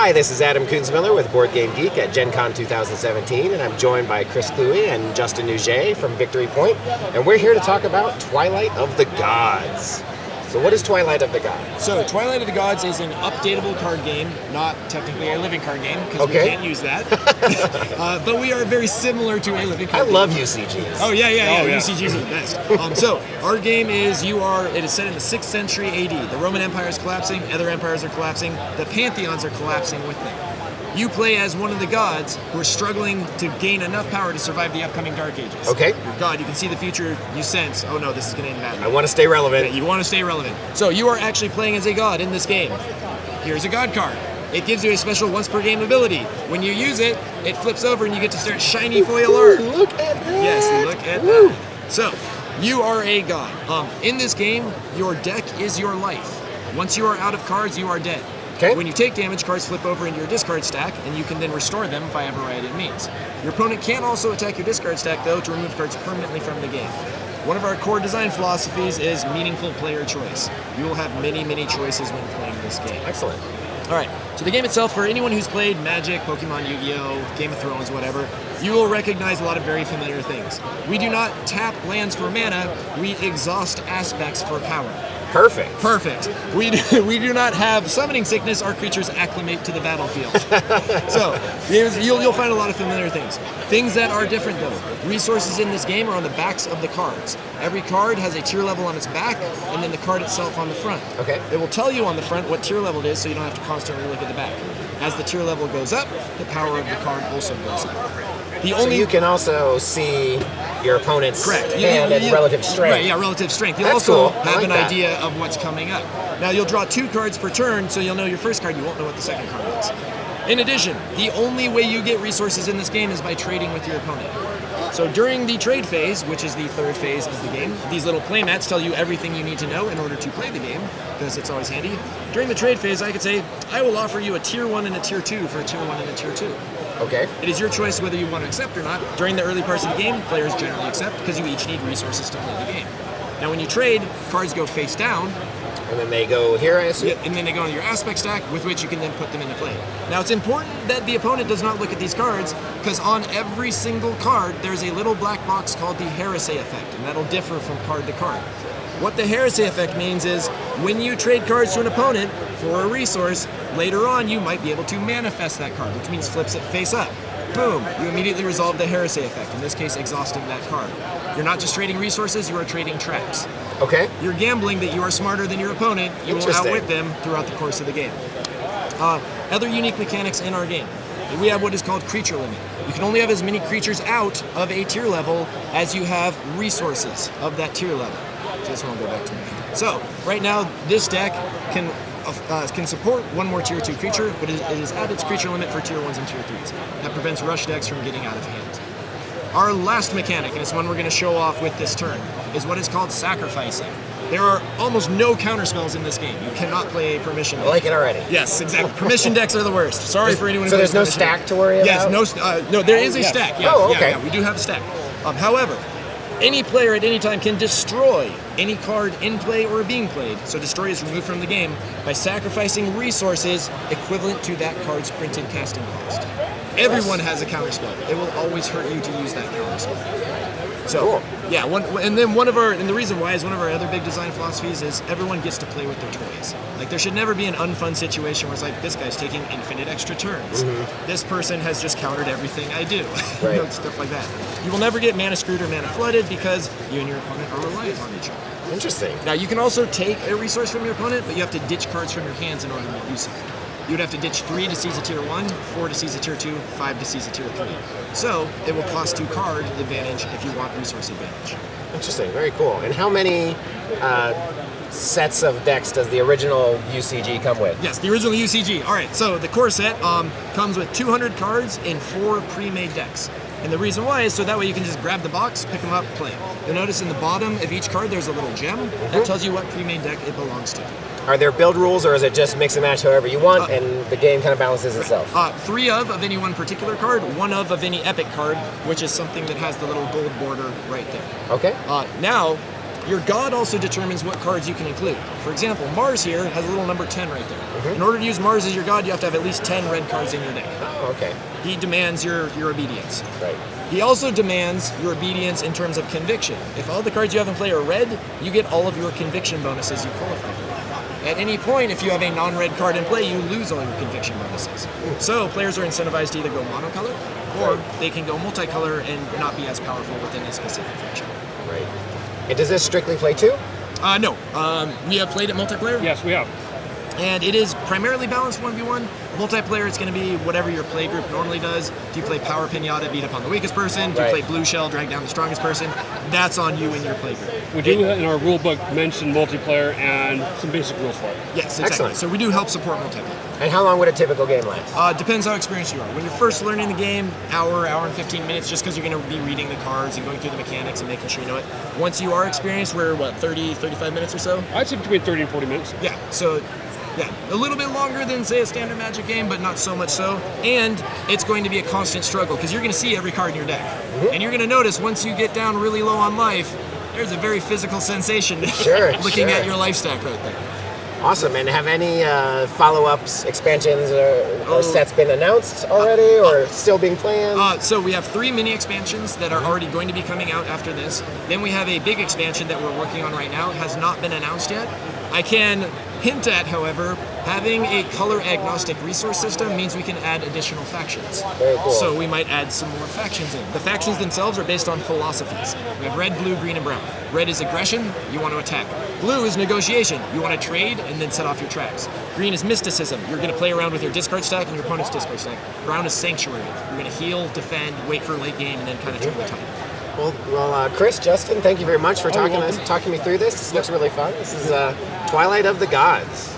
Hi, this is Adam Kunzmiller with Board Game Geek at Gen Con 2017, and I'm joined by Chris Cluey and Justin Nouget from Victory Point, and we're here to talk about Twilight of the Gods. So what is Twilight of the Gods? So Twilight of the Gods is an updatable card game, not technically a living card game, because we can't use that. But we are very similar to a living card game. I love UCGs. Oh, yeah. UCGs are the best. So our game is, it is set in the 6th century AD. The Roman Empire is collapsing, other empires are collapsing, the pantheons are collapsing with them. You play as one of the gods who are struggling to gain enough power to survive the upcoming Dark Ages. Okay. You're God, you can see the future, you sense, oh no, this is going to end badly. I want to stay relevant. You want to stay relevant. So you are actually playing as a god in this game. Here's a god card. It gives you a special once per game ability. When you use it, it flips over and you get to start shiny foil art. Look at that. Yes, look at that. So, you are a god. In this game, your deck is your life. Once you are out of cards, you are dead. Okay. When you take damage, cards flip over into your discard stack, and you can then restore them via a variety of means. Your opponent can also attack your discard stack, though, to remove cards permanently from the game. One of our core design philosophies is meaningful player choice. You will have many, many choices when playing this game. Excellent. All right, so the game itself, for anyone who's played Magic, Pokemon, Yu-Gi-Oh!, Game of Thrones, whatever, you will recognize a lot of very familiar things. We do not tap lands for mana, we exhaust aspects for power. Perfect. We do not have summoning sickness. Our creatures acclimate to the battlefield. So you'll find a lot of familiar things. Things that are different though. Resources in this game are on the backs of the cards. Every card has a tier level on its back, and then the card itself on the front. Okay. It will tell you on the front what tier level it is, so you don't have to constantly look at the back. As the tier level goes up, the power of the card also goes up. So you can also see your opponent's hand and relative strength. Right, yeah, relative strength. You'll That's also cool. have like an that. idea of what's coming up. Now, you'll draw 2 cards per turn, so you'll know your first card. You won't know what the second card is. In addition, the only way you get resources in this game is by trading with your opponent. So during the trade phase, which is the 3rd phase of the game, these little playmats tell you everything you need to know in order to play the game, because it's always handy. During the trade phase, I could say, I will offer you a tier 1 and a tier 2 for a tier 1 and a tier 2. Okay. It is your choice whether you want to accept or not. During the early parts of the game, players generally accept because you each need resources to play the game. Now when you trade, cards go face down. And then they go here, I assume? Yeah, and then they go into your aspect stack, with which you can then put them into play. Now it's important that the opponent does not look at these cards, because on every single card, there's a little black box called the heresy effect, and that'll differ from card to card. What the heresy effect means is, when you trade cards to an opponent for a resource, later on you might be able to manifest that card, which means flips it face up. Boom, you immediately resolve the heresy effect, in this case exhausting that card. You're not just trading resources, you are trading traps. Okay. You're gambling that you are smarter than your opponent, you will outwit them throughout the course of the game. Other unique mechanics in our game. We have what is called creature limit. You can only have as many creatures out of a tier level as you have resources of that tier level. So this one will go back to me. So, right now, this deck can support one more tier 2 creature, but it is at its creature limit for tier 1s and tier 3s. That prevents rush decks from getting out of hand. Our last mechanic, and it's one we're going to show off with this turn, is what is called sacrificing. There are almost no counterspells in this game. You cannot play a permission deck. I like it already. Yes, exactly. Permission decks are the worst. Sorry for anyone who So plays there's no permission stack deck. to worry about? Yes, no, there is a stack. Yeah, Oh, okay. Yeah, we do have a stack. However, any player at any time can destroy any card in play or being played, so destroy is removed from the game, by sacrificing resources equivalent to that card's printed casting cost. Everyone has a counterspell. It will always hurt you to use that counterspell. So, cool. Yeah, and the reason why is one of our other big design philosophies is everyone gets to play with their toys. Like, there should never be an unfun situation where it's like, this guy's taking infinite extra turns. Mm-hmm. This person has just countered everything I do. Right. Stuff like that. You will never get mana screwed or mana flooded because you and your opponent are reliant on each other. Interesting. Now, you can also take a resource from your opponent, but you have to ditch cards from your hands in order to do so. You would have to ditch 3 to seize a tier 1, 4 to seize a tier 2, 5 to seize a tier 3. So, it will cost 2 card advantage if you want resource advantage. Interesting, very cool. And how many sets of decks does the original UCG come with? Yes, the original UCG. All right, so the core set comes with 200 cards in 4 pre-made decks. And the reason why is so that way you can just grab the box, pick them up, play them. You'll notice in the bottom of each card there's a little gem that tells you what pre-made deck it belongs to. Are there build rules, or is it just mix and match however you want, and the game kind of balances itself? 3 of any one particular card, 1 of any epic card, which is something that has the little gold border right there. Okay. Now, Your god also determines what cards you can include. For example, Mars here has a little number 10 right there. Mm-hmm. In order to use Mars as your god, you have to have at least 10 red cards in your deck. Oh, okay. He demands your obedience. Right. He also demands your obedience in terms of conviction. If all the cards you have in play are red, you get all of your conviction bonuses you qualify for. At any point, if you have a non-red card in play, you lose all your conviction bonuses. So players are incentivized to either go monocolor, or they can go multicolor and not be as powerful within a specific faction. Right. And does this strictly play 2? No. We have played it multiplayer. Yes, we have. And it is primarily balanced 1v1. Multiplayer, it's going to be whatever your play group normally does. Do you play Power Pinata, beat up on the weakest person? Do you play Blue Shell, drag down the strongest person? That's on you and your play group. We do, in our rule book, mention multiplayer and some basic rules for it. Yes, exactly. Excellent. So we do help support multiplayer. And how long would a typical game last? Depends how experienced you are. When you're first learning the game, hour and 15 minutes, just because you're going to be reading the cards and going through the mechanics and making sure you know it. Once you are experienced, we're, 35 minutes or so? I'd say between 30 and 40 minutes. Yeah, so... yeah, a little bit longer than, say, a standard Magic game, but not so much so. And it's going to be a constant struggle, because you're going to see every card in your deck. Mm-hmm. And you're going to notice, once you get down really low on life, there's a very physical sensation looking at your life stack right there. Awesome. And have any follow-ups, expansions, or sets been announced already, or still being planned? So we have 3 mini expansions that are already going to be coming out after this. Then we have a big expansion that we're working on right now. It has not been announced yet. I can hint at, however, having a color-agnostic resource system means we can add additional factions. Very cool. So we might add some more factions in. The factions themselves are based on philosophies. We have red, blue, green, and brown. Red is aggression, you want to attack. Blue is negotiation, you want to trade and then set off your traps. Green is mysticism, you're going to play around with your discard stack and your opponent's discard stack. Brown is sanctuary, you're going to heal, defend, wait for late game, and then kind of turn the tide. Well, Chris, Justin, thank you very much for talking me through this. This looks really fun. This is Twilight of the Gods.